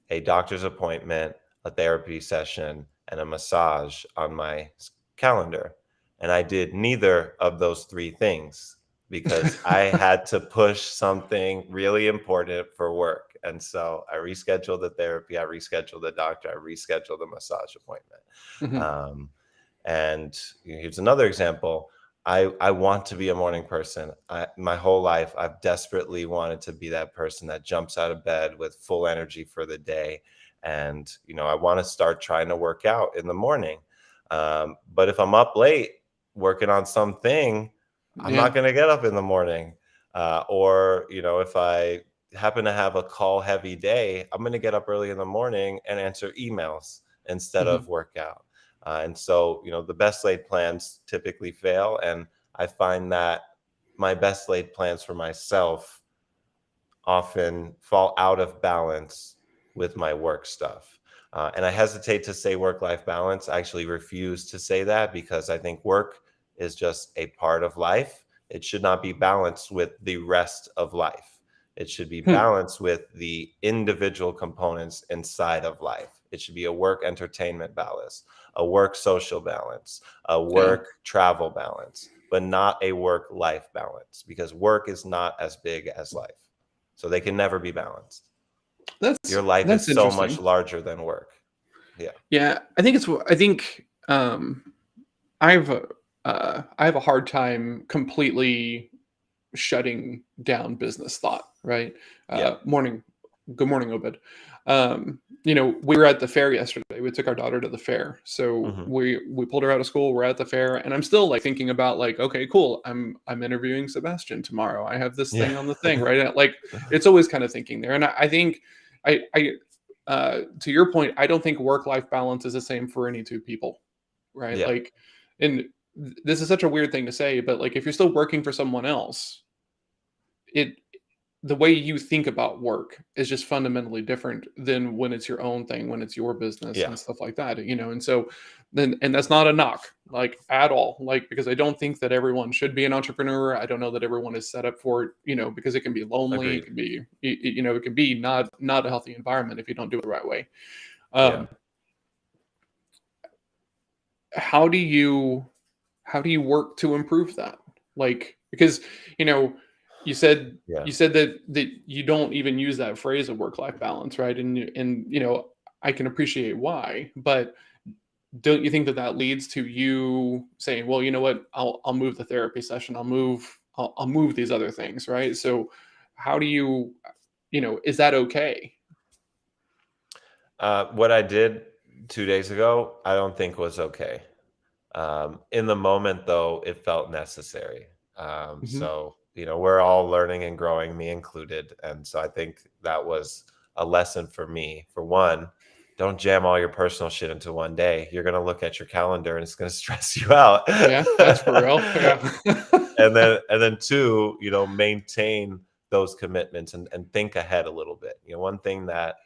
B: a doctor's appointment, a therapy session, and a massage on my calendar. And I did neither of those three things because I had to push something really important for work. And so I rescheduled the therapy, I rescheduled the doctor, I rescheduled the massage appointment.
A: Mhm.
B: Um, and here's another example. I want to be a morning person. My whole life, I've desperately wanted to be that person that jumps out of bed with full energy for the day. And, I want to start trying to work out in the morning. But if I'm up late working on something, I'm
A: Yeah.
B: not going to get up in the morning. Or, if I happen to have a call heavy day, I'm going to get up early in the morning and answer emails instead
A: Mhm.
B: of workout. And so, the best laid plans typically fail. And I find that my best laid plans for myself often fall out of balance with my work stuff. And I hesitate to say work life balance. I actually refuse to say that because I think work is just a part of life. It should not be balanced with the rest of life. It should be
A: Hmm.
B: balanced with the individual components inside of life. It should be a work entertainment balance, a work social balance, a
A: Yeah.
B: work travel balance, but not a work life balance because work is not as big as life. So they can never be balanced.
A: That's
B: Your life is
A: that's
B: so much
A: interesting.
B: larger than work. Yeah.
A: Yeah, I think I've I have a hard time completely shutting down business thought, right?
B: Yeah.
A: Morning, good morning, Obed. We were at the fair yesterday. We took our daughter to the fair, so
B: Mhm.
A: we pulled her out of school. We're at the fair, and I'm still like thinking about like, okay, cool. I'm interviewing Sebastien tomorrow. I have this
B: Yeah.
A: thing on the thing, right? Like, it's always kind of thinking there, and I think I to your point, I don't think work life balance is the same for any two people, right?
B: Yeah.
A: Like, and this is such a weird thing to say, but like if you're still working for someone else, it the way you think about work is just fundamentally different than when it's your own thing, when it's your business
B: Yeah.
A: and stuff like that. And so then, and that's not a knock, like at all, like, because I don't think that everyone should be an entrepreneur. I don't know that everyone is set up for it, because it can be lonely, it
B: Agreed.
A: can be, it can be not a healthy environment if you don't do it the right way.
B: Yeah.
A: um how do you how do you work to improve that? Like, because you know,
B: Yeah.
A: you said that you don't even use that phrase of work life balance, right? And I can appreciate why, but don't you think that that leads to you saying, well, you know what, I'll move the therapy session, I'll move these other things, right? So how do you, is that okay?
B: What I did 2 days ago, I don't think was okay. In the moment, though, it felt necessary.
A: Hmm.
B: So, we're all learning and growing, me included. And so I think that was a lesson for me. For one, don't jam all your personal shit into one day. You're going to look at your calendar and it's going to stress you out.
A: Yeah, that's for real. Yeah.
B: and then two, maintain those commitments and think ahead a little bit. One thing that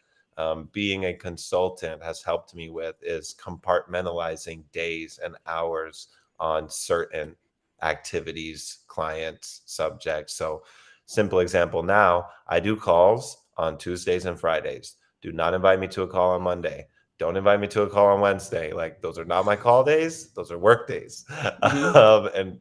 B: being a consultant has helped me with is compartmentalizing days and hours on certain activities, clients, subjects. So, simple example now, I do calls on Tuesdays and Fridays. Do not invite me to a call on Monday. Don't invite me to a call on Wednesday. Like, those are not my call days, those are work days.
A: Hmm.
B: And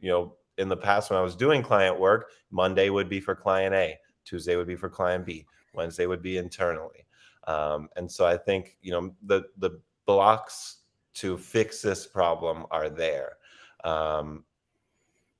B: in the past, when I was doing client work, Monday would be for client A, Tuesday would be for client B, Wednesday would be internally. And so I think the blocks to fix this problem are there. Um,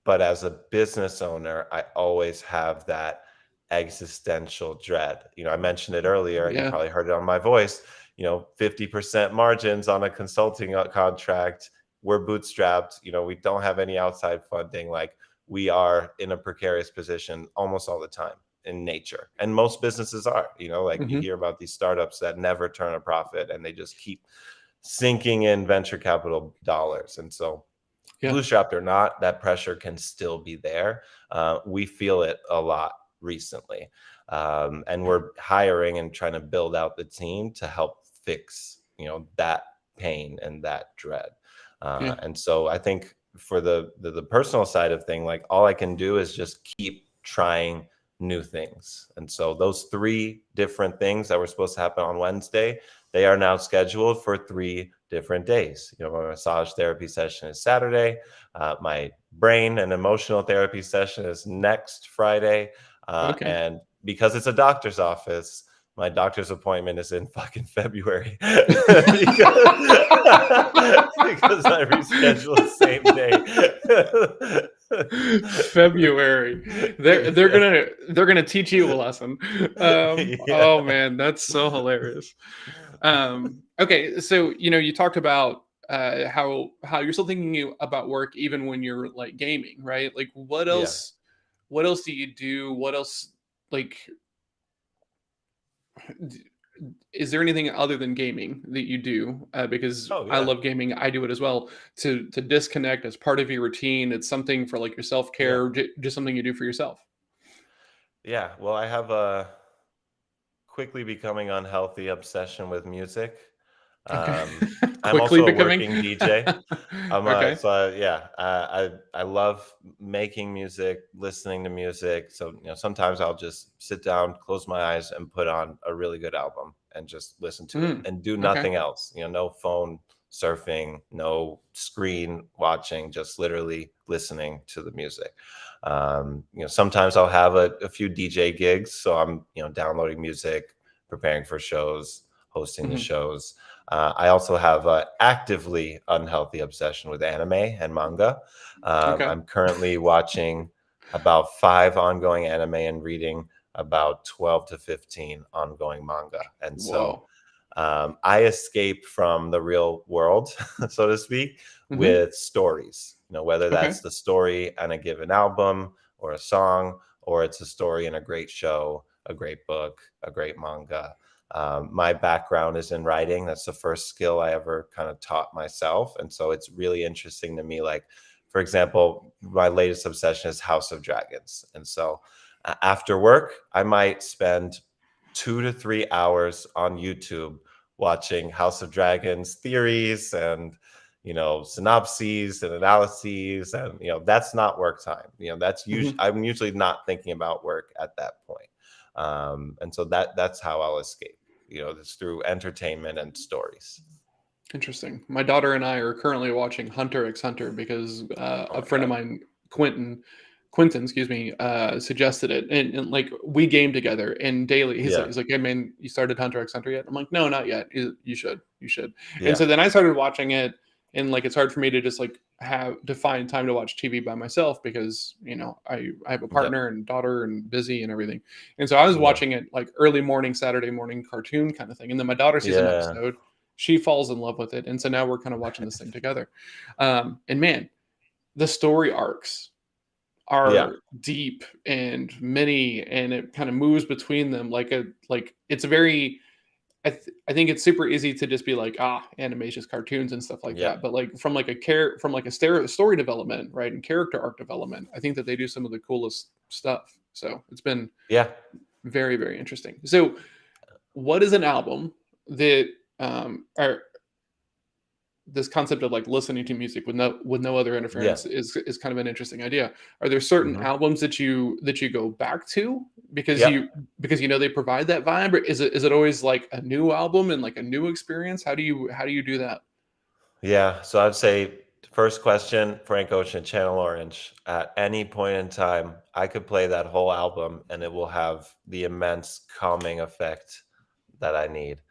B: but as a business owner, I always have that existential dread. I mentioned it earlier. You
A: Yeah.
B: probably heard it on my voice. 50% margins on a consulting contract. We're bootstrapped. We don't have any outside funding. Like, we are in a precarious position almost all the time. in nature, and most businesses are. Like you
A: Hmm.
B: hear about these startups that never turn a profit, and they just keep sinking in venture capital dollars. And so,
A: Yeah.
B: bootstrapped or not, that pressure can still be there. We feel it a lot recently, and we're hiring and trying to build out the team to help fix that pain and that dread.
A: Yeah.
B: And so I think for the personal side of thing, like all I can do is just keep trying new things. And so those 3 different things that were supposed to happen on Wednesday, they are now scheduled for 3 different days. My massage therapy session is Saturday. My brain and emotional therapy session is next Friday.
A: Okay.
B: And because it's a doctor's office, my doctor's appointment is in fucking February because, because I rescheduled the same day.
A: February. They're gonna teach you a lesson.
B: Yeah.
A: Oh man, that's so hilarious. Okay, so you talked about how you're still thinking about work even when you're like gaming, right? Like
B: Yeah.
A: what else do you do? What else like d- is there anything other than gaming that you do? Because
B: Oh
A: I
B: yeah.
A: love gaming, I do it as well. To disconnect as part of your routine, it's something for like your self
B: Yeah.
A: care, just something you do for yourself.
B: Yeah. Well, I have a quickly becoming unhealthy obsession with music.
A: Okay,
B: Um, I'm
A: quickly
B: also a
A: becoming.
B: working DJ.
A: Okay.
B: Yeah, I love making music, listening to music. So sometimes I'll just sit down, close my eyes, and put on a really good album and just listen to it
A: Mm,
B: and do
A: okay.
B: nothing else. No phone surfing, no screen watching, just literally listening to the music. Sometimes I'll have a few DJ gigs, so I'm downloading music, preparing for shows, hosting the
A: Mhm.
B: shows. I also have an actively unhealthy obsession with anime and manga.
A: Okay.
B: I'm currently watching about 5 ongoing anime and reading about 12 to 15 ongoing manga. And so
A: Whoa.
B: I escape from the real world, so to speak,
A: Hmm.
B: with stories. Whether
A: Okay.
B: that's the story on a given album or a song, or it's a story in a great show, a great book, a great manga. My background is in writing. That's the first skill I ever kind of taught myself. And so it's really interesting to me. Like, for example, my latest obsession is House of Dragons. And so after work, I might spend 2 to 3 hours on YouTube watching House of Dragons theories and synopses and analyses, and that's not work time. That's usually
A: Hmm.
B: I'm usually not thinking about work at that point. And so that's how I'll escape. It's through entertainment and stories.
A: Interesting. My daughter and I are currently watching Hunter x Hunter because
B: Oh
A: a
B: my
A: friend of
B: god.
A: mine, Quentin, excuse me, suggested it, and like we game together and daily.
B: Yeah.
A: He's like, hey man, you started Hunter x Hunter yet? I'm like, no, not yet. You should, you should. And
B: Yeah.
A: so then I started watching it, and like it's hard for me to just like have to find time to watch TV by myself because I have a
B: Yeah.
A: partner and daughter and busy and everything. And so I was
B: Yeah.
A: watching it like early morning Saturday morning cartoon kind of thing, and then my daughter sees an
B: Yeah.
A: episode, she falls in love with it, and so now we're kind of watching this thing together. And man, the story arcs
B: Yeah.
A: are deep and many, and it kind of moves between them like it's a very I think it's super easy to just be like anime is just cartoons and stuff like
B: Yeah.
A: that, but like from like a story development, right, and character arc development, I think that they do some of the coolest stuff. So it's been
B: Yeah.
A: very, very interesting. So what is an album that or this concept of like listening to music with no other
B: Yeah.
A: interference is kind of an interesting idea. Are there certain
B: Hmm.
A: albums that you go back to because
B: Yep.
A: you know they provide that vibe, or is it always like a new album and like a new experience? How do you do that?
B: Yeah. So I'd say first question, Frank Ocean, Channel Orange. At any point in time, I could play that whole album and it will have the immense calming effect that I need.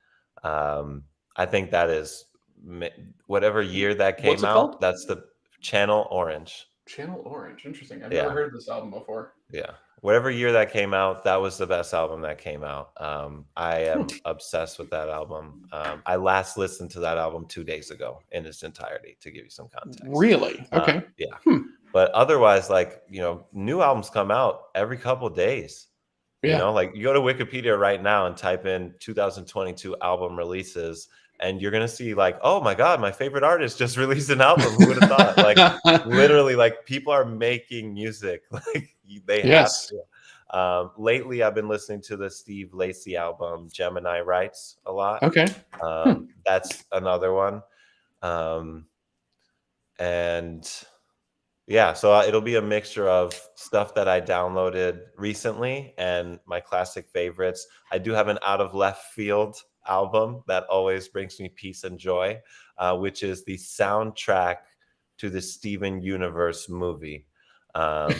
B: Um, I think that is whatever year that
A: What's
B: came
A: it called?
B: out, that's the Channel Orange.
A: Channel Orange. Interesting. I've never
B: Yeah.
A: heard this album before.
B: Yeah. Whatever year that came out, that was the best album that came out. I
A: Hmm.
B: am obsessed with that album. I last listened to that album 2 days ago in its entirety, to give you some context.
A: Really? Okay.
B: Yeah.
A: Hmm.
B: But otherwise, like, new albums come out every couple of days. You
A: Yeah.
B: know, like you go to Wikipedia right now and type in 2022 album releases, and you're gonna see like, oh my god, my favorite artist just released an album. Who would have thought? Like literally, like people are making music. Like they have
A: Yes.
B: to. Lately, I've been listening to the Steve Lacy album, Gemini Writes, a lot.
A: Okay. Hmm.
B: That's another one. Um, and yeah, so it'll be a mixture of stuff that I downloaded recently and my classic favorites. I do have an out of left field album that always brings me peace and joy, which is the soundtrack to the Steven Universe movie. Um,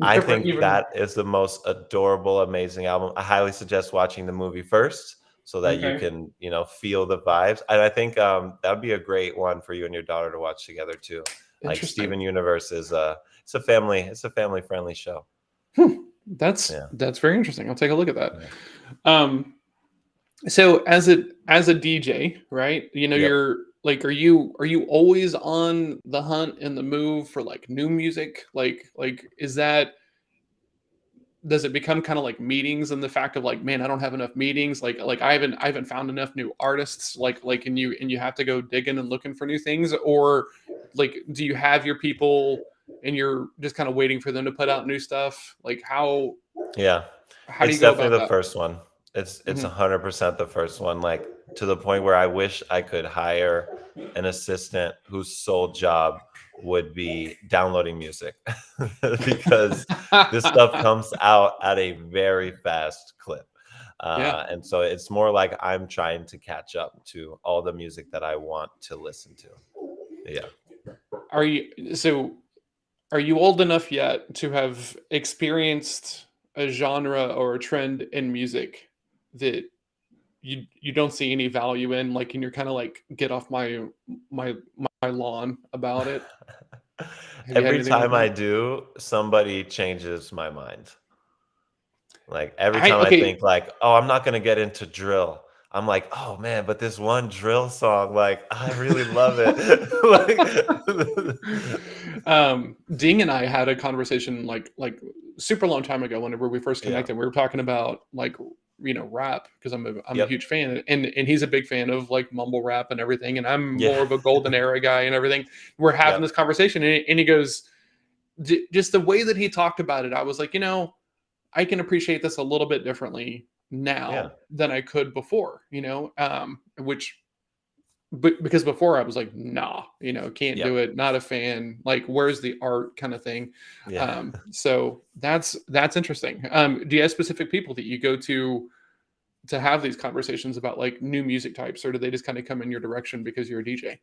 B: I
A: Never
B: think
A: even.
B: that is the most adorable, amazing album. I highly suggest watching the movie first so that you
A: Okay.
B: can, feel the vibes. And I think that'd be a great one for you and your daughter to watch together too. Like
A: Interesting.
B: Steven Universe is it's a family friendly show.
A: Hmm. That's
B: Yeah.
A: that's very interesting. I'll take a look at that.
B: Yeah.
A: Um, so as a DJ, right?
B: Yep.
A: You're like, are you always on the hunt and the move for like new music? Like is that does it become kind of like meetings and the fact of like, man, I don't have enough meetings. Like I haven't found enough new artists. Like and you have to go digging and looking for new things, or like do you have your people and you're just kind of waiting for them to put out new stuff? Like
B: Yeah.
A: how do you
B: It's
A: go
B: definitely
A: about
B: the
A: that?
B: first one. It's
A: Hmm.
B: 100% the first one, like to the point where I wish I could hire an assistant whose sole job would be downloading music because this stuff comes out at a very fast clip.
A: Yeah.
B: And so it's more like I'm trying to catch up to all the music that I want to listen to. Yeah.
A: Are you old enough yet to have experienced a genre or a trend in music that you don't see any value in, like, and you're kind of like, get off my my lawn about it? Have you had
B: Every
A: anything like
B: time
A: that?
B: I do, somebody changes my mind. Like every
A: I
B: time I
A: Okay.
B: think like, "Oh, I'm not gonna get into drill." I'm like, "Oh man, but this one drill song, like I really love it." Like
A: Ding and I had a conversation like super long time ago. Whenever we first
B: Yeah.
A: connected, we were talking about like rap, because I'm a
B: Yep.
A: huge fan, and he's a big fan of like mumble rap and everything, and I'm
B: Yeah.
A: more of a golden era guy and everything. We're having
B: Yep.
A: this conversation, and he goes, just the way that he talked about it, I was like, I can appreciate this a little bit differently
B: Yeah.
A: now than I could before, which but because before I was like, nah, can't
B: Yep.
A: do it, not a fan. Like, where's the art kind of thing?
B: Yeah.
A: So that's interesting. Do you have specific people that you go to have these conversations about like new music types, or do they just kind of come in your direction because you're a DJ?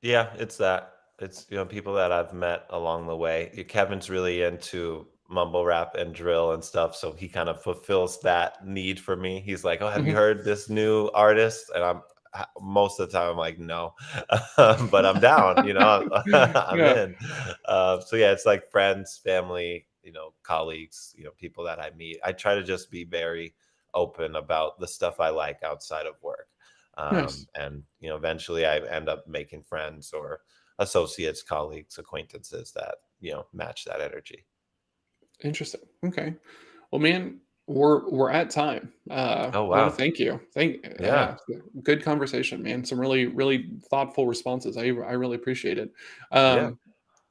B: Yeah, it's that. It's, people that I've met along the way. Kevin's really into mumble rap and drill and stuff, so he kind of fulfills that need for me. He's like, "Oh, have you
A: Mhm.
B: heard this new artist?" And most of the time I'm like, "No," but I'm down. I'm
A: Yeah,
B: in. So yeah, it's like friends, family, colleagues, people that I meet. I try to just be very open about the stuff I like outside of work.
A: nice,
B: And eventually I end up making friends or associates, colleagues, acquaintances that match that energy.
A: interesting. Okay, well, man, we're at time.
B: Oh
A: I want to
B: wow.
A: thank you.
B: Yeah.
A: Good conversation, man. Some really really thoughtful responses. I really appreciate it.
B: Yeah.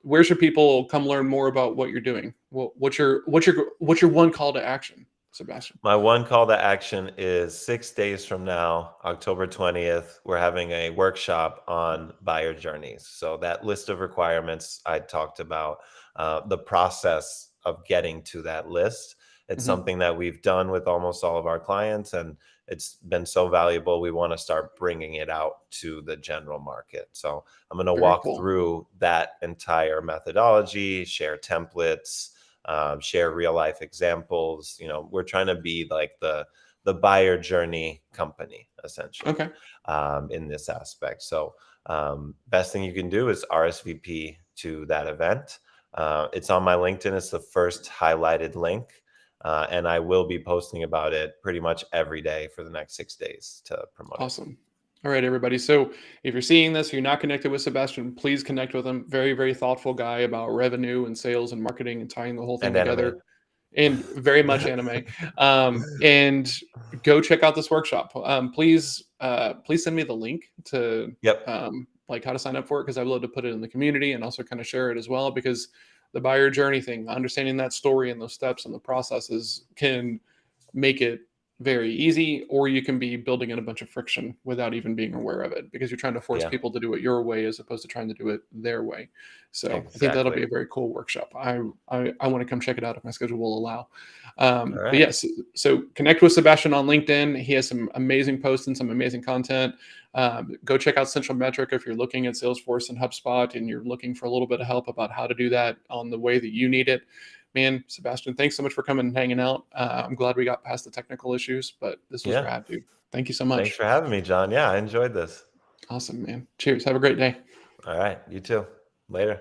A: Where should people come learn more about what you're doing? What's your one call to action, Sebastian?
B: My one call to action is 6 days from now, October 20th. We're having a workshop on buyer journeys. So, that list of requirements I talked about, the process of getting to that list, it's
A: Mhm.
B: something that we've done with almost all of our clients, and it's been so valuable. We want to start bringing it out to the general market. So, I'm going to
A: Very
B: walk
A: cool.
B: through that entire methodology, share templates, share real life examples. We're trying to be like the buyer journey company essentially,
A: Okay.
B: in this aspect. So best thing you can do is RSVP to that event. It's on my LinkedIn. It's the first highlighted link. And I will be posting about it pretty much every day for the next 6 days to promote it.
A: Awesome. All right, everybody. So if you're seeing this, you're not connected with Sebastian, please connect with him. Very, very thoughtful guy about revenue and sales and marketing and tying the whole thing
B: And
A: together.
B: animated.
A: and very much anime. And go check out this workshop. Please send me the link to
B: Yep.
A: like how to sign up for it, because I would love to put it in the community and also kind of share it as well, because the buyer journey thing, understanding that story and those steps and the processes can make it very easy, or you can be building in a bunch of friction without even being aware of it, because you're trying to force
B: Yeah.
A: people to do it your way as opposed to trying to do it their way. So I think that'll be
B: Exactly.
A: a very cool workshop. I want to come check it out if my schedule will allow.
B: All
A: But
B: right.
A: yes, so connect with Sebastien on LinkedIn. He has some amazing posts and some amazing content. Go check out Central Metric if you're looking at Salesforce and HubSpot and you're looking for a little bit of help about how to do that on the way that you need it. Man, Sebastien, thanks so much for coming and hanging out. I'm glad we got past the technical issues, but this was
B: Yeah.
A: rad, dude. Thank you so
B: Thanks
A: much.
B: for having me, John. Yeah, I enjoyed this.
A: Awesome, man. Cheers. Have a great day.
B: All right. You too. Later.